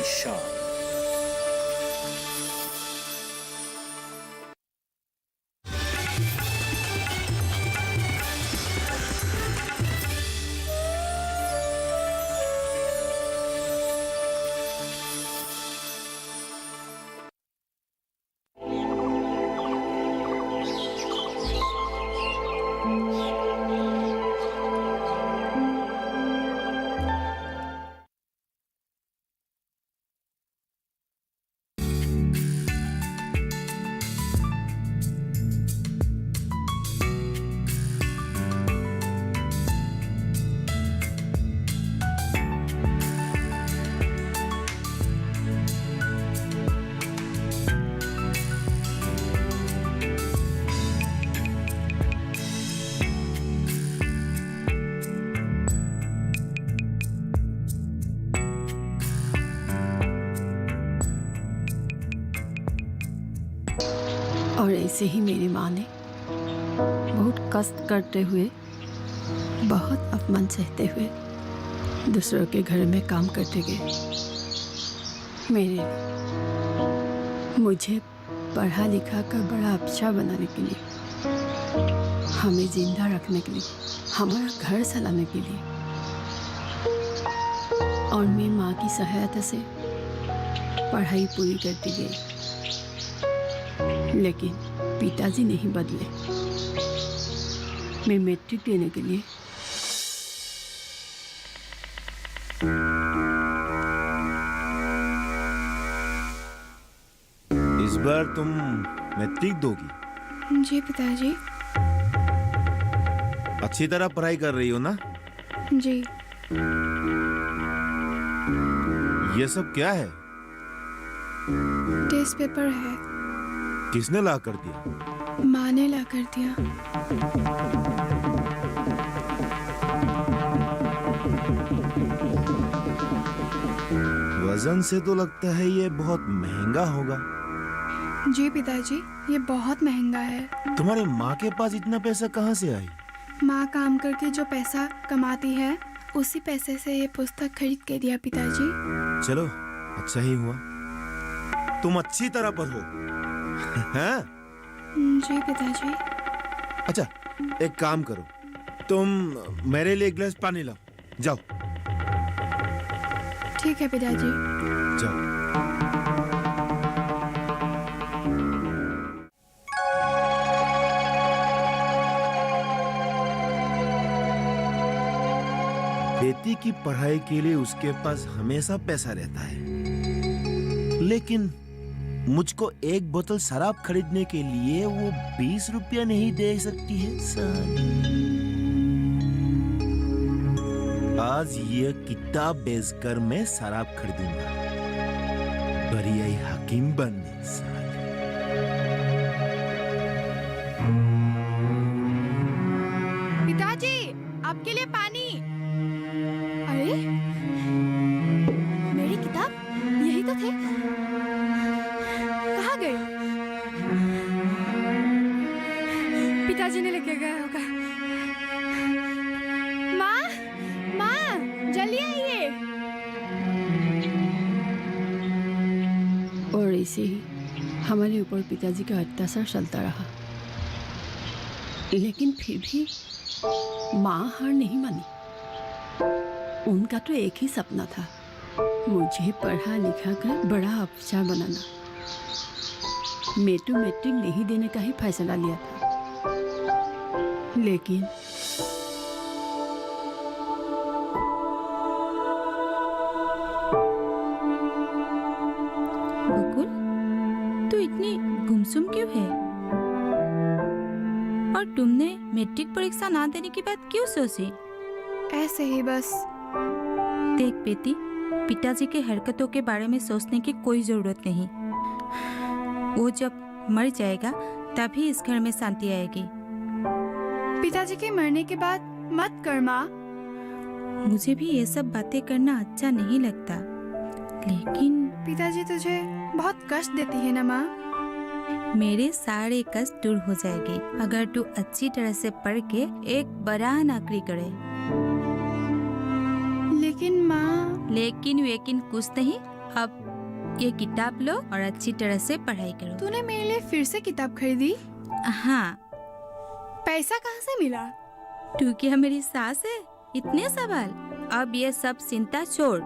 की शान। और ऐसे ही मेरी माँ ने बहुत कष्ट करते हुए, बहुत अपमान सहते हुए दूसरों के घर में काम करते गए मेरे लिए, मुझे पढ़ा लिखा कर बड़ा अच्छा बनाने के लिए, हमें जिंदा रखने के लिए, हमारा घर चलाने के लिए। और मैं माँ की सहायता से पढ़ाई पूरी करती गई, लेकिन पिताजी नहीं बदले। मैं मैट्रिक देने के लिए इस बार तुम मैट्रिक दोगी? जी पिताजी। अच्छी तरह पढ़ाई कर रही हो ना? जी। ये सब क्या है? टेस्ट पेपर है। किसने ला कर दिया? माँ ने ला कर दिया। वजन से तो लगता है ये बहुत महंगा होगा। जी पिताजी, ये बहुत महंगा है। तुम्हारे माँ के पास इतना पैसा कहाँ से आई? माँ काम करके जो पैसा कमाती है, उसी पैसे से ये पुस्तक खरीद के दिया पिताजी। चलो, अच्छा ही हुआ। तुम अच्छी तरह पढ़ो। हाँ? जी पिताजी। अच्छा, एक काम करो, तुम मेरे लिए एक गिलास पानी लाओ। जाओ। ठीक है पिताजी। जाओ। बेटी की पढ़ाई के लिए उसके पास हमेशा पैसा रहता है, लेकिन मुझको एक बोतल शराब खरीदने के लिए वो 20 रुपया नहीं दे सकती है साली। आज ये किताब बेचकर मैं शराब खरीदूंगा, बढ़िया ही हकीम बनने साली। पिताजी, आपके लिए पानी। अरे, मेरी किताब यही तो थे। कहाँ गए? पिताजी ने लेके गया होगा। माँ, माँ, जल्दी आइए। और ऐसे ही हमारे ऊपर पिताजी का अत्याचार चलता रहा, लेकिन फिर भी माँ हार नहीं मानी। उनका तो एक ही सपना था, मुझे पढ़ा लिखा कर बड़ा अफसर बनाना। मैं तो मैट्रिक नहीं देने का ही फैसला लिया था, लेकिन बकुल, तू इतनी गुमसुम क्यों है? और तुमने मैट्रिक परीक्षा ना देने की बात क्यों सोची? ऐसे ही बस। देख बेटी, पिताजी के हरकतों के बारे में सोचने की कोई जरूरत नहीं। वो जब मर जाएगा तभी इस घर में शांति आएगी। पिताजी के मरने के बाद मत कर माँ। मुझे भी ये सब बातें करना अच्छा नहीं लगता, लेकिन पिताजी तुझे बहुत कष्ट देती है ना माँ। मेरे सारे कष्ट दूर हो जाएंगे अगर तू अच्छी तरह से पढ़ के एक बड़ा नौकरी करे। लेकिन माँ। लेकिन वेकिन कुछ नहीं, अब ये किताब लो और अच्छी तरह से पढ़ाई करो। तूने मेरे लिए फिर से किताब खरीदी? हाँ, पैसा कहाँ से मिला? तू क्या मेरी सास है? इतने सवाल। अब ये सब चिंता छोड़,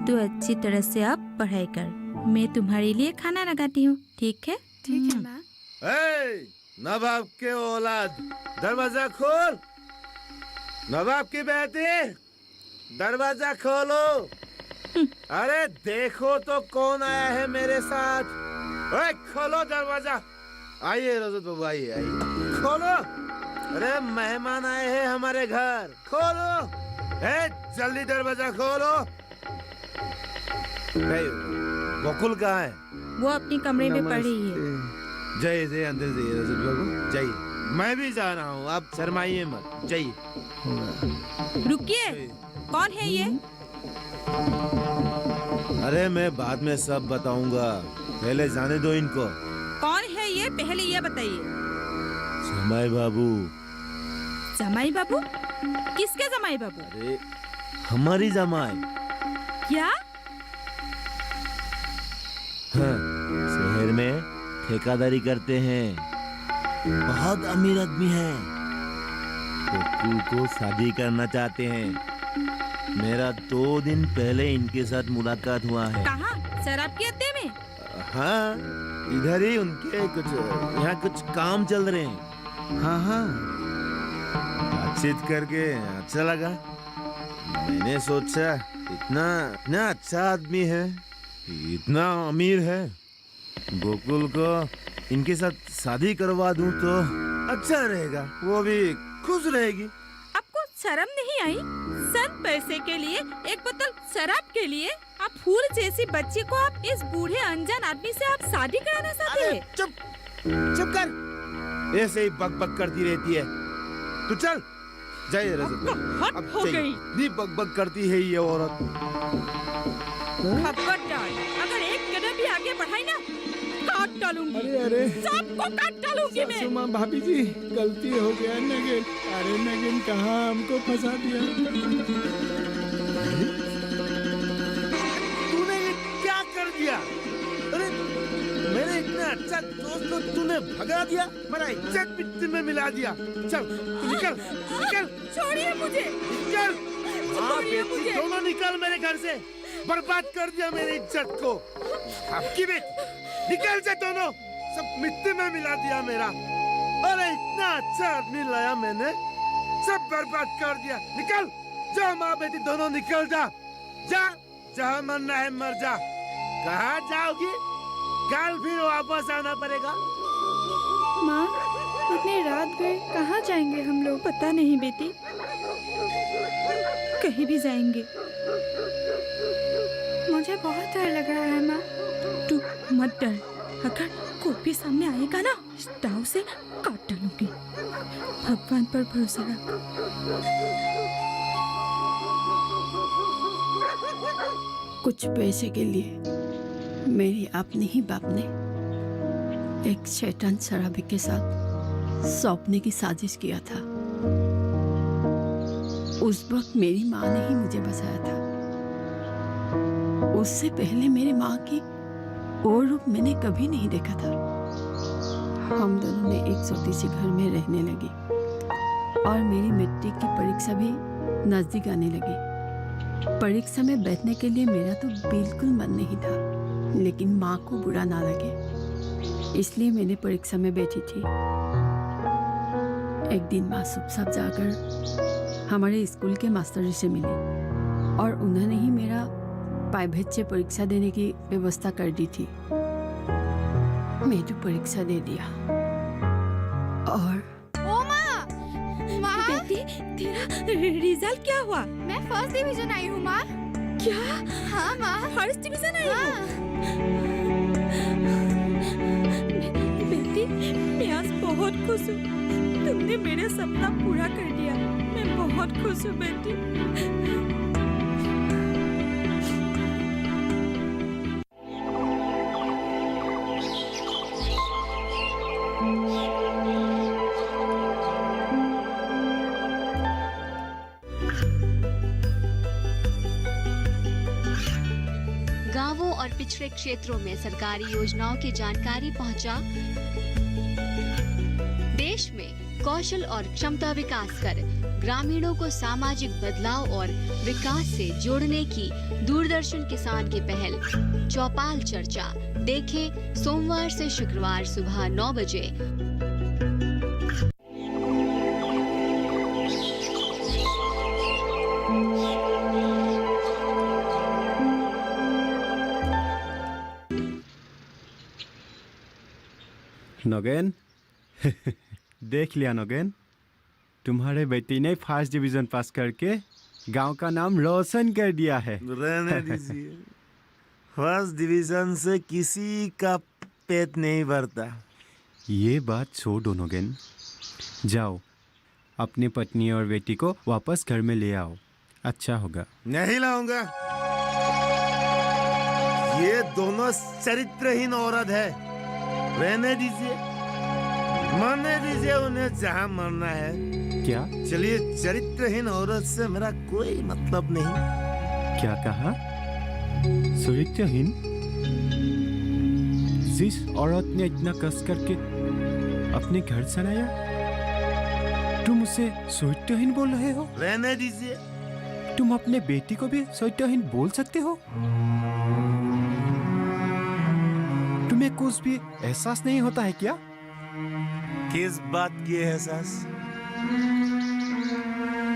तू अच्छी तरह से अब पढ़ाई कर। मैं तुम्हारे लिए खाना लगाती हूँ, ठीक है? ठीक है माँ। ए, नवाब के औलाद, दरवाजा खोल। नवाब की बेटी, दरवाजा खोलो। अरे देखो तो कौन आया है मेरे साथ। ओए खोलो दरवाजा। आइए रजत बाबू, आइए आइए, खोलो। अरे मेहमान आए हैं हमारे घर, खोलो। ए जल्दी दरवाजा खोलो। गोकुल कहाँ है? वो अपनी कमरे में पड़ी है। जय जय, अंदर जाइए रजत बाबू, जाइए। मैं भी जा रहा हूँ, आप शर्माइए मत, जाइए। रुकिए, कौन है ये? अरे मैं बाद में सब बताऊंगा, पहले जाने दो इनको। कौन है ये, पहले ये बताइए। जमाई बाबू। जमाई बाबू? किसके जमाई बाबू? अरे हमारी जमाई। क्या? हाँ, शहर में ठेकेदारी करते हैं, बहुत अमीर आदमी है। गोकुल को शादी करना चाहते हैं। मेरा 2 दिन पहले इनके साथ मुलाकात हुआ है। कहाँ? शराब के अड्डे में? हाँ, इधर ही उनके कुछ यहाँ कुछ काम चल रहे हैं। हाँ हाँ, बातचीत करके अच्छा लगा। मैंने सोचा इतना इतना अच्छा आदमी है, इतना अमीर है, गोकुल को इनके साथ शादी करवा दूं तो अच्छा रहेगा, वो भी खुश रहेगी। आपको शर्म नहीं आई? सन पैसे के लिए, एक बोतल शराब के लिए आप फूल जैसी बच्ची को आप इस बूढ़े अनजान आदमी से आप शादी कराना चाहते हैं? चुप चुप कर, ऐसे ही बक बक करती रहती है। तू चल, जाइए रजत। हद हो गई। नहीं बक बक करती है ये औरत। खबरदार, अगर एक कदम भी आगे बढ़ाई ना, काट डालूंगी। अरे अरे, सबको काट डालूंगी मैं। सुमा भाभी जी, गलती हो गया नगिन। अरे नगिन, कहाँ हमको फंसा दिया। तूने ये क्या कर दिया? अरे मेरे इतना अच्छा दोस्त को तूने भगा दिया, मेरा इज्जत मिट्टी में मिला दिया। चल निकल निकल। छोड़िए मुझे, निकल। हाँ बेटी, दोनों निकल मेरे घर से। बर्बाद कर दिया मेरी इज्जत को। आपकी बेटी, निकल से दोनों, सब मिट्टी में मिला दिया मेरा। अरे इतना अच्छा आदमी लाया मैंने, सब बर्बाद कर दिया। निकल, जा माँ बेटी दोनों निकल जा। जा, जहाँ मरना है मर जा। कहाँ जाओगी? कल फिर वापस आना पड़ेगा। माँ, इतने रात गए, कहाँ जाएंगे हम लोग? पता नहीं बेटी, कहीं भी जाएंगे। मुझे बहुत डर लग रहा है माँ। तू मत डर, अगर कोई भी सामने आएगा ना, इस दाव से काट डालूंगी। भगवान पर भरोसा रख। कुछ पैसे के लिए मेरी अपने ही बाप ने एक शैतान शराबी के साथ सौंपने की साजिश किया था। उस वक्त मेरी माँ ने ही मुझे बचाया था। उससे पहले मेरी माँ की और रूप मैंने कभी नहीं देखा था। हम दोनों ने एक छोटी सी घर में रहने लगे और मेरी मैट्रिक की परीक्षा भी नजदीक आने लगी। परीक्षा में बैठने के लिए मेरा तो बिल्कुल मन नहीं था, लेकिन माँ को बुरा ना लगे इसलिए मैंने परीक्षा में बैठी थी। एक दिन माँ चुपचाप जाकर हमारे स्कूल के मास्टर जी से मिली और उन्होंने ही मेरा प्राइवेट से परीक्षा देने की व्यवस्था कर दी थी। मैं तो परीक्षा दे दिया और ओ माँ, माँ, बेटी, तेरा रिजल्ट क्या हुआ? मैं फर्स्ट डिवीजन आई हूँ माँ। क्या? हाँ माँ, फर्स्ट डिवीजन आई हाँ। हो? बेटी, मैं आज बहुत खुश हूँ। तुमने मेरा सपना पूरा कर दिया। मैं बहुत खुश हूँ बेटी। गांवों और पिछड़े क्षेत्रों में सरकारी योजनाओं की जानकारी पहुंचा। देश में कौशल और क्षमता विकास कर ग्रामीणों को सामाजिक बदलाव और विकास से जोड़ने की दूरदर्शन किसान की पहल चौपाल चर्चा देखें सोमवार से शुक्रवार सुबह 9 बजे। नगेन देख लिया नगेन, तुम्हारे बेटी ने फर्स्ट डिवीजन पास करके गांव का नाम रोशन कर दिया है। रहने दीजिए, फर्स्ट डिवीजन से किसी का पेट नहीं भरता। ये बात छोड़ो नगेन, जाओ अपनी पत्नी और बेटी को वापस घर में ले आओ, अच्छा होगा। नहीं लाऊंगा, ये दोनों चरित्रहीन औरत है। रहने दीजिए, मरने दीजिए उन्हें जहां मरना है। क्या? चलिए, चरित्रहीन औरत से मेरा कोई मतलब नहीं। क्या कहा? चरित्रहीन? जिस औरत ने इतना कष्ट करके अपने घर चलाया, तुम उसे चरित्रहीन बोल रहे हो? रहने दीजिए। तुम अपने बेटी को भी चरित्रहीन बोल सकते हो? तुम्हें कुछ भी एहसास नहीं होता है क्या? किस बात की एहसास?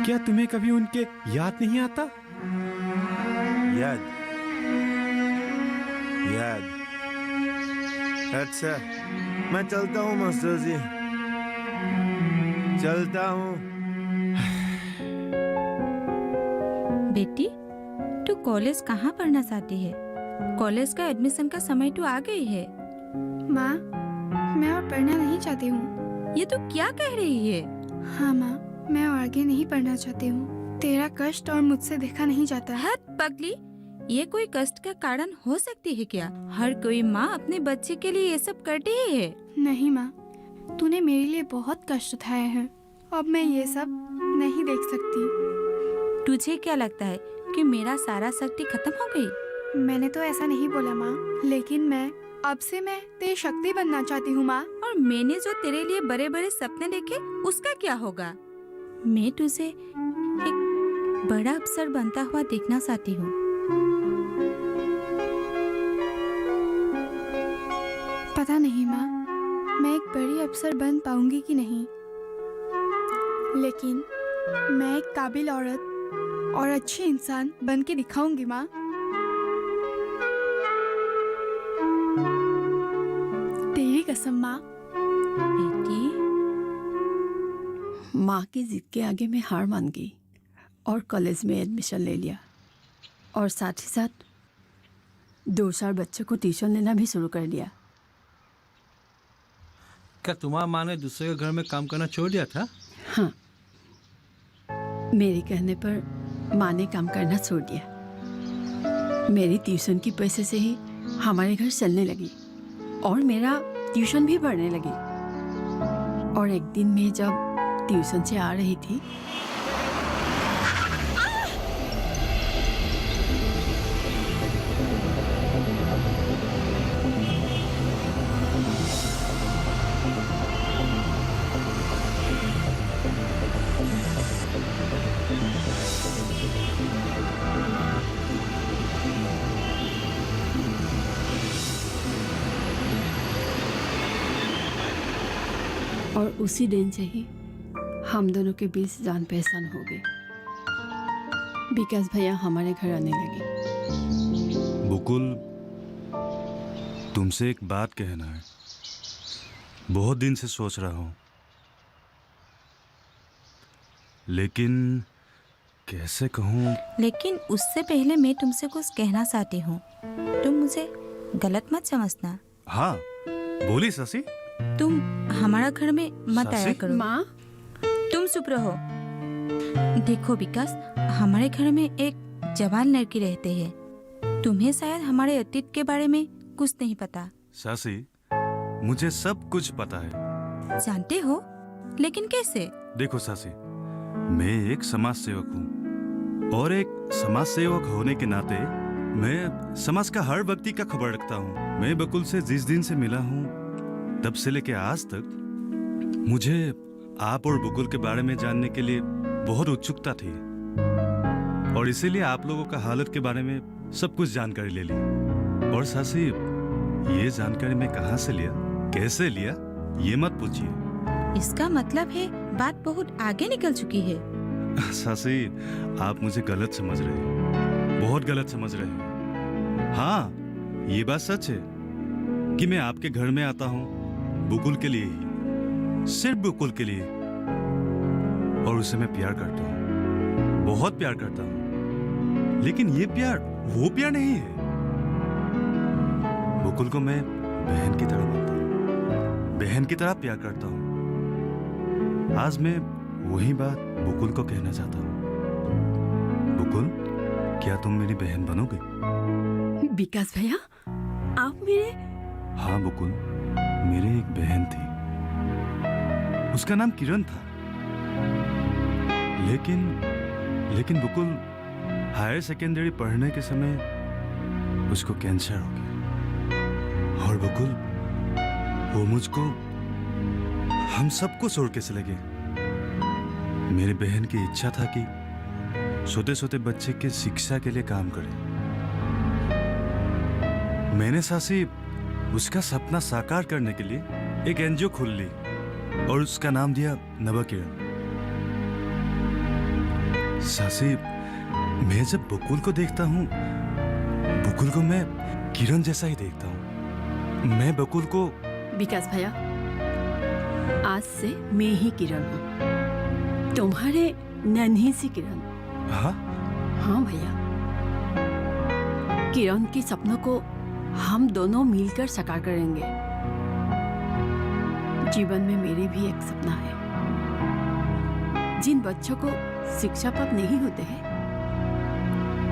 क्या तुम्हें कभी उनके याद नहीं आता? याद? याद? अच्छा, मैं चलता हूँ मास्टर जी, चलता हूँ। बेटी, तू कॉलेज कहाँ पढ़ना चाहती है? कॉलेज का एडमिशन का समय तो आ गई है। माँ, मैं और पढ़ना नहीं चाहती हूँ। ये तू क्या कह रही है? हाँ माँ, मैं और आगे नहीं पढ़ना चाहती हूँ। तेरा कष्ट और मुझसे देखा नहीं जाता है। हद पगली, ये कोई कष्ट का कारण हो सकती है क्या? हर कोई माँ अपने बच्चे के लिए ये सब करती ही है। नहीं माँ, तूने मेरे लिए बहुत कष्ट उठाए हैं, अब मैं ये सब नहीं देख सकती। तुझे क्या लगता है कि मेरा सारा शक्ति खत्म हो गई? मैंने तो ऐसा नहीं बोला माँ, लेकिन मैं अब से मैं तेरी शक्ति बनना चाहती हूँ माँ। और मैंने जो तेरे लिए बड़े बड़े सपने देखे, उसका क्या होगा? मैं तुझे एक बड़ा अफसर बनता हुआ देखना चाहती हूँ। पता नहीं माँ, मैं एक बड़ी अफसर बन पाऊंगी कि नहीं, लेकिन मैं एक काबिल औरत और अच्छी इंसान बन के दिखाऊंगी माँ। तेरी कसम माँ। बेटी, माँ की जिद के आगे मैं हार मान गई और कॉलेज में एडमिशन ले लिया, और साथ ही साथ 2 साल बच्चों को ट्यूशन लेना भी शुरू कर दिया। क्या तुम्हारा माँ ने दूसरे के घर में काम करना छोड़ दिया था? हाँ, मेरे कहने पर माँ ने काम करना छोड़ दिया। मेरी ट्यूशन की पैसे से ही हमारे घर चलने लगी और मेरा ट्यूशन भी बढ़ने लगी। और एक दिन मैं जब ट्यूशन से आ रही थी, और उसी दिन से ही हम दोनों के बीच जान पहचान हो गई। विकास भैया हमारे घर आने लगे। बुकुल, तुमसे एक बात कहना है, बहुत दिन से सोच रहा हूँ, लेकिन कैसे कहूँ? लेकिन उससे पहले मैं तुमसे कुछ कहना चाहती हूँ। तुम मुझे गलत मत समझना। हाँ, बोली शशि। तुम हमारा घर में मत आया शशि? करो। माँ, तुम चुप रहो। देखो विकास, हमारे घर में एक जवान लड़की रहते हैं। तुम्हें शायद हमारे अतीत के बारे में कुछ नहीं पता। शशि, मुझे सब कुछ पता है। जानते हो, लेकिन कैसे? देखो शशि, मैं एक समाज सेवक हूँ और एक समाज सेवक होने के नाते मैं समाज का हर व्यक्ति का खबर रखता हूँ। मैं बकुल से जिस दिन से मिला हूँ तब से लेके आज तक मुझे आप और बकुल के बारे में जानने के लिए बहुत उत्सुकता थी, और इसीलिए आप लोगों का हालत के बारे में सब कुछ जानकारी ले ली। और सासी, ये जानकारी मैं कहाँ से लिया, कैसे लिया, ये मत पूछिए। इसका मतलब है बात बहुत आगे निकल चुकी है। सासी, आप मुझे गलत समझ रहे हैं, बहुत गलत समझ रहे हैं। हाँ, ये बात सच है कि मैं आपके घर में आता हूँ बकुल के लिए ही, सिर्फ बकुल के लिए, और उसे मैं प्यार करता हूँ, बहुत प्यार करता हूँ। लेकिन ये प्यार वो प्यार नहीं है। बकुल को मैं बहन की तरह मानता हूँ, बहन की तरह प्यार करता हूँ। आज मैं वही बात बकुल को कहना चाहता हूँ। बकुल, क्या तुम मेरी बहन बनोगे? विकास भैया, आप मेरे... हाँ बकुल, मेरी एक बहन थी, उसका नाम किरण था। लेकिन बकुल, हायर सेकेंडरी पढ़ने के समय उसको कैंसर हो गया, और बकुल, वो मुझको, हम सबको छोड़ के चले गए। मेरी बहन की इच्छा था कि छोटे छोटे बच्चे के शिक्षा के लिए काम करे। मैंने सासी उसका सपना साकार करने के लिए एक एनजीओ खोल ली और उसका नाम दिया नवकिरण। सासी, मैं जब बकुल को देखता हूँ, बकुल को मैं किरण जैसा ही देखता हूँ। मैं बकुल को... विकास भैया, आज से मैं ही किरण हूँ, तुम्हारे नन्ही सी किरण। हाँ? हाँ भैया, किरण के सपनों को हम दोनों मिलकर साकार करेंगे। जीवन में मेरे भी एक सपना है। जिन बच्चों को शिक्षा प्राप्त नहीं होते हैं,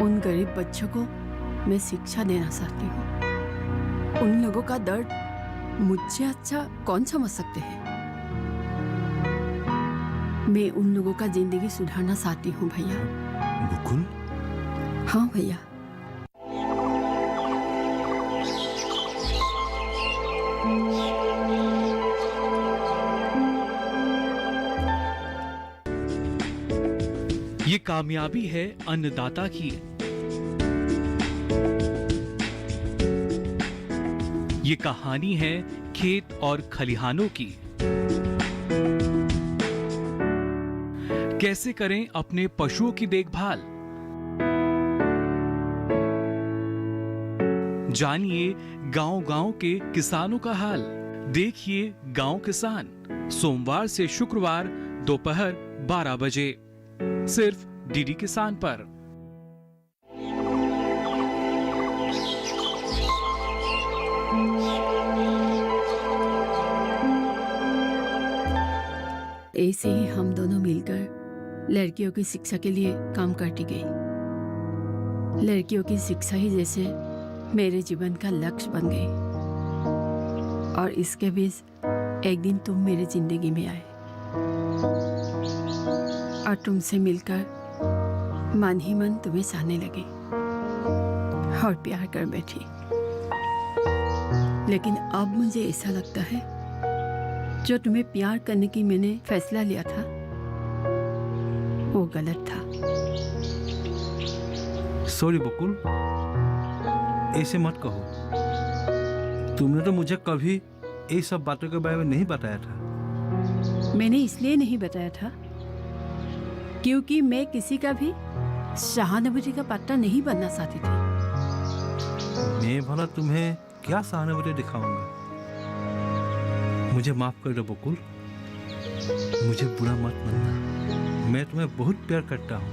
उन गरीब बच्चों को मैं शिक्षा देना चाहती हूँ। उन लोगों का दर्द मुझसे अच्छा कौन समझ सकते हैं। मैं उन लोगों का जिंदगी सुधारना चाहती हूँ भैया। बकुल? हाँ भैया। ये कामयाबी है अन्नदाता की। ये कहानी है खेत और खलिहानों की। कैसे करें अपने पशुओं की देखभाल, जानिए गांव-गांव के किसानों का हाल। देखिए गांव किसान, सोमवार से शुक्रवार दोपहर 12 बजे, सिर्फ डीडी किसान पर। ऐसे ही हम दोनों मिलकर लड़कियों की शिक्षा के लिए काम करती गई। लड़कियों की शिक्षा ही जैसे मेरे जीवन का लक्ष्य बन गई। और इसके बीच एक दिन तुम मेरी जिंदगी में आए और तुमसे मिलकर मन ही मन तुम्हें चाहने लगे और प्यार कर बैठी। लेकिन अब मुझे ऐसा लगता है, जो तुम्हें प्यार करने की मैंने फैसला लिया था वो गलत था। सॉरी बकुल, ऐसे मत कहो। तुमने तो मुझे कभी ये सब बातों के बारे में नहीं बताया था। मैंने इसलिए नहीं बताया था क्योंकि मैं किसी का भी सहानुभूति का पात्र नहीं बनना चाहती थी। मैं भला तुम्हें क्या सहानुभूति दिखाऊंगा। मुझे माफ कर दो बकुल, मुझे बुरा मत मानना। मैं तुम्हें बहुत प्यार करता हूँ।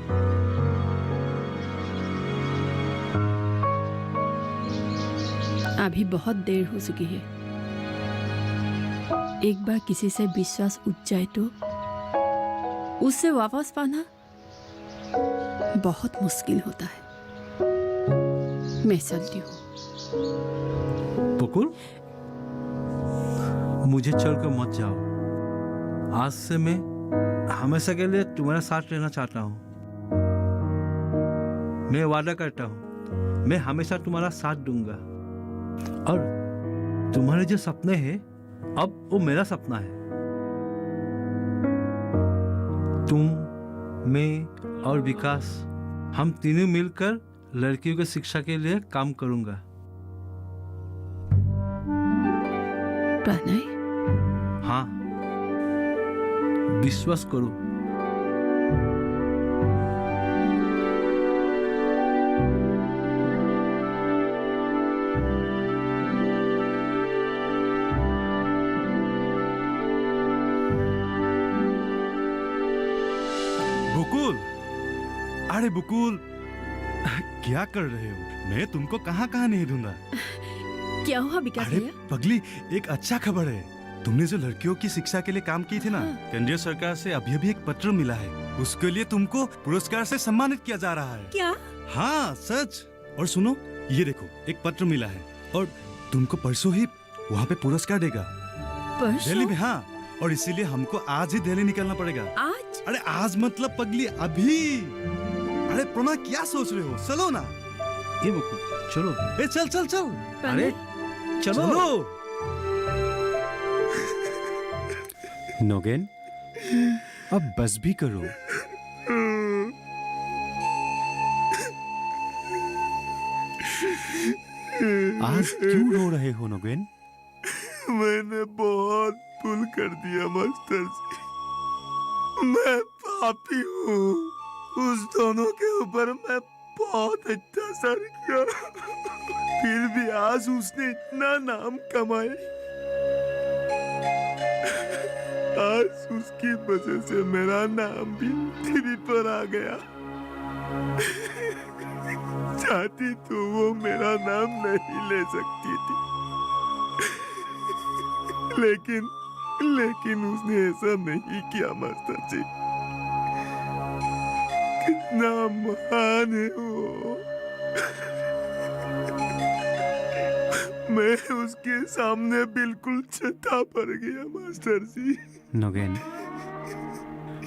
अभी बहुत देर हो चुकी है। एक बार किसी से विश्वास उठ जाए तो उससे वापस पाना बहुत मुश्किल होता है। मैं चलती हूँ। बकुल, मुझे छोड़कर मत जाओ। आज से मैं हमेशा के लिए तुम्हारे साथ रहना चाहता हूँ। मैं वादा करता हूँ मैं हमेशा तुम्हारा साथ दूंगा। और तुम्हारे जो सपने हैं अब वो मेरा सपना है। तुम, मैं और विकास, हम तीनों मिलकर लड़कियों की शिक्षा के लिए काम करूंगा। प्रणय, हाँ, विश्वास करो। बुकुल, अरे बुकुल, क्या कर रहे हो? मैं तुमको कहाँ कहाँ नहीं ढूंढा। क्या हुआ विकास अरे भैया? पगली, एक अच्छा खबर है। तुमने जो लड़कियों की शिक्षा के लिए काम की थी ना, केंद्रीय सरकार से अभी अभी एक पत्र मिला है। उसके लिए तुमको पुरस्कार से सम्मानित किया जा रहा है। क्या? हाँ सच। और सुनो, ये देखो, एक पत्र मिला है और तुमको परसों ही वहाँ पे पुरस्कार देगा, दिल्ली में। हाँ, और इसीलिए हमको आज ही दिल्ली निकलना पड़ेगा। आज? अरे आज मतलब पगली अभी। अरे प्रमा, क्या सोच रहे हो? चलो ना। ये बकुल, चलो। ए चल चल चल। अरे चलो। नोगेन, अब बस भी करो। आज क्यों रो रहे हो नोगेन? मैंने बहुत भूल कर दिया मास्टर जी। मैं पापी हूँ। उस दोनों के ऊपर मैं बहुत अत्याचार किया, फिर भी आज उसने इतना नाम कमाया। आज उसकी वजह से मेरा नाम भी टीवी पर आ गया। चाहती तो वो मेरा नाम नहीं ले सकती थी, लेकिन उसने ऐसा नहीं किया मास्टर जी। कितना महान है वो। मैं उसके सामने बिल्कुल छता पड़ गया मास्टर जी। नोगेन,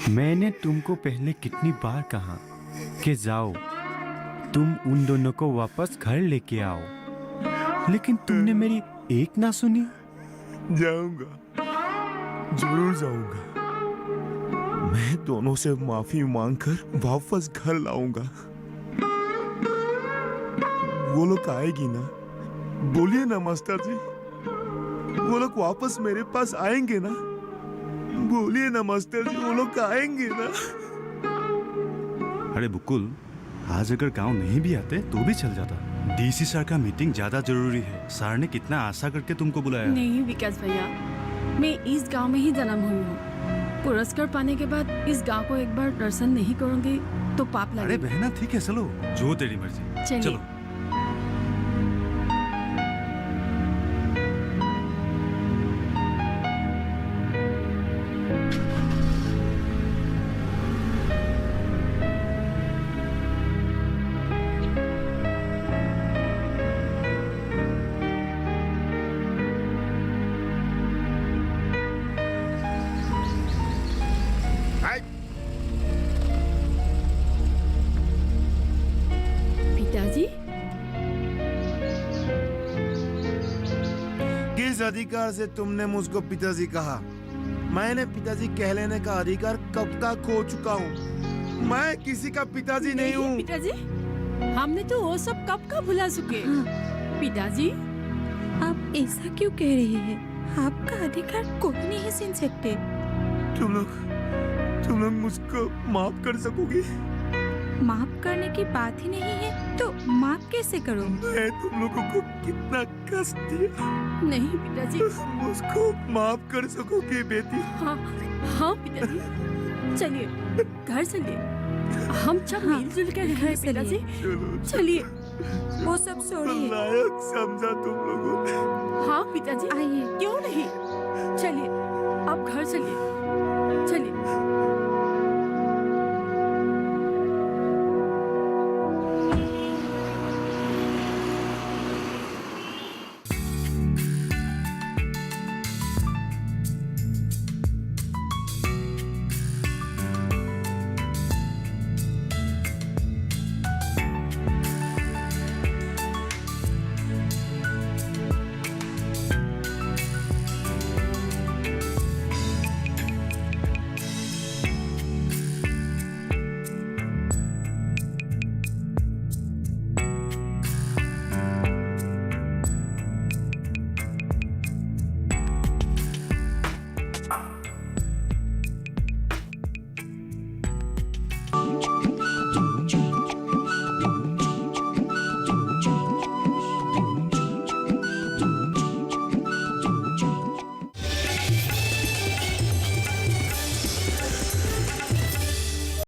मैंने तुमको पहले कितनी बार कहा कि जाओ, तुम उन दोनों को वापस घर लेके आओ, लेकिन तुमने मेरी एक ना सुनी। जाऊंगा, जरूर जाऊंगा। मैं दोनों से माफी मांगकर वापस घर लाऊंगा। वो लोग आएगी ना? बोलिए ना मास्टर जी, वो लोग वापस मेरे पास आएंगे ना? बोलिए ना मास्टर जी, वो लोग आएंगे ना? अरे बुकुल, आज अगर गांव नहीं भी आते तो भी चल जाता। डीसी सर का मीटिंग ज्यादा जरूरी है। सर ने कितना आशा करके तुमको बुलाया। नहीं विकास भैया, मैं इस गांव में ही जन्म हुई हूँ। पुरस्कार पाने के बाद इस गांव को एक बार दर्शन नहीं करूंगी तो पाप लगेगा। अरे बहना, ठीक है, चलो, जो तेरी मर्जी। चलिए। चलो। पिताजी, किस अधिकार से तुमने मुझको पिताजी कहा? मैंने पिताजी कह लेने का अधिकार कब का खो चुका हूँ। मैं किसी का पिताजी नहीं हूँ। पिताजी, हमने तो वो सब कब का भुला चुके। पिताजी, आप ऐसा क्यों कह रहे हैं? आपका अधिकार कोई नहीं छीन सकते। तुम लोग मुझको माफ कर सकोगे? माफ करने की बात ही नहीं है तो माफ कैसे करो? मैं तुम लोगों को कितना कष्ट दिया। नहीं पिताजी। मुझको माफ कर सकोगे बेटी? हाँ पिताजी, चलिए घर चलिए। हम सब मिलजुल कर रहें पिताजी। चलिए। वो सब छोड़िए। लायक समझा तुम लोगों ने। हाँ पिताजी, आइए। क्यों नहीं, चलिए अब घर चलिए। चलिए।